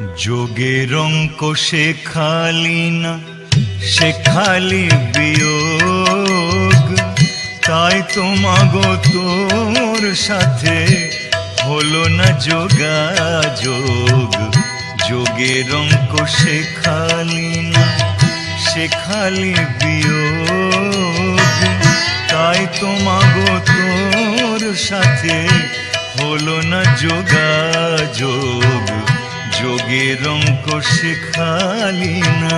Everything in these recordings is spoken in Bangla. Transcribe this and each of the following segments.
যোগের অঙ্ক শেখালি না, শেখালি বিয়োগ। তাই তো মাগো তোর সাথে হলো না যোগাযোগ। যোগের অঙ্ক শেখালি না, শেখালি বিয়োগ। তাই তো মাগো তোর সাথে হলো না যোগাযোগ। যোগের অঙ্ক শেখালি না।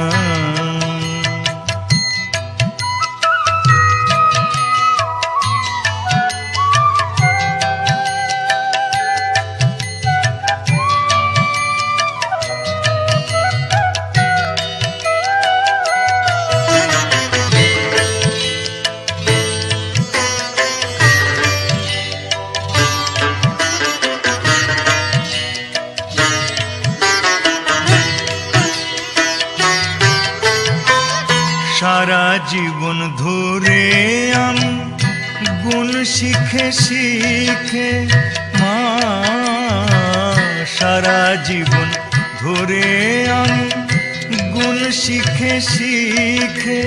সারা জীবন ধরে আমি গুণ শিখে শিখে মা, সারা জীবন ধরে আমি গুণ শিখে শিখে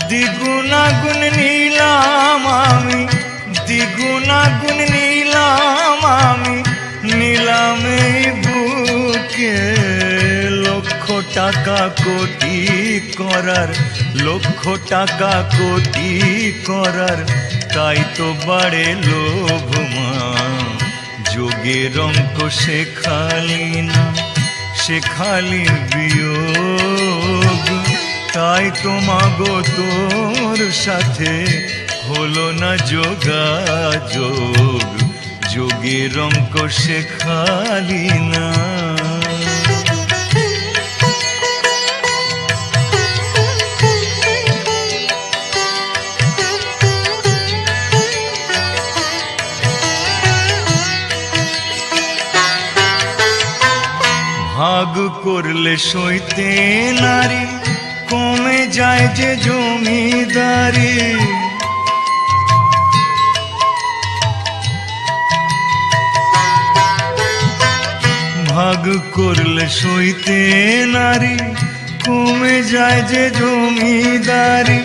দ্বিগুণাগুণ নিলাম আমি, দ্বিগুণাগুণ নিলাম আমি, নিলাম এই বুকে। লক্ষ টাকা কোটি করার, লক্ষ টাকা কোটি করার, তাই তো বাড়ে লোভ মা। যোগের অঙ্ক শেখালি না, শেখালি বিয়োগ। তাই তো মাগো তোর সাথে হলো না যোগাযোগ। যোগের অঙ্ক শেখালি না। ভাগ করলে সইতে নারী, কমে যায় যে জমিদারি। ভাগ করলে সইতে নারী, কমে যায় যে জমিদারি।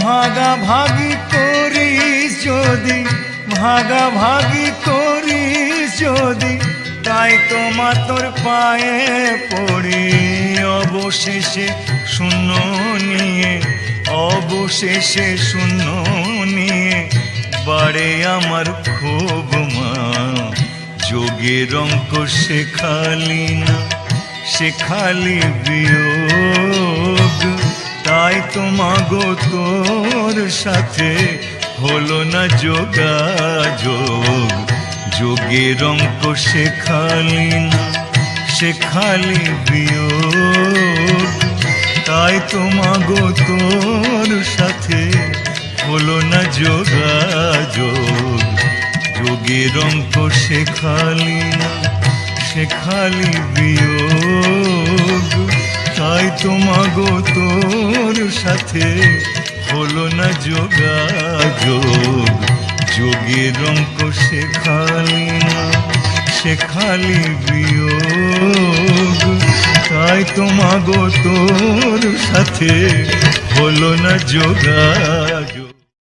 ভাগাভাগি করিস যদি, ভাগাভাগি করিস যদি, তাই তো মা তোর পায়ে পড়ি। অবশেষে শূন্য নিয়ে, অবশেষে শূন্য নিয়ে বাড়ে আমার ক্ষোভ মা। যোগের অঙ্ক শেখালি না, শেখালি বিয়োগ। তাই তো মাগো তোর সাথে হলো না যোগাযোগ। যোগের অঙ্ক শেখালি না, শেখালি বিয়োগ। তাই তো মাগো তোর সাথে হলো না যোগাযোগ। যোগের অঙ্ক শেখালি না, শেখালি বিয়োগ। তাই তো মাগো তোর সাথে হলো না যোগাযোগ। যোগের অঙ্ক শেখালি না, শেখালি বিয়োগ। তাই তো মাগো তোর সাথে হলো না যোগাযোগ।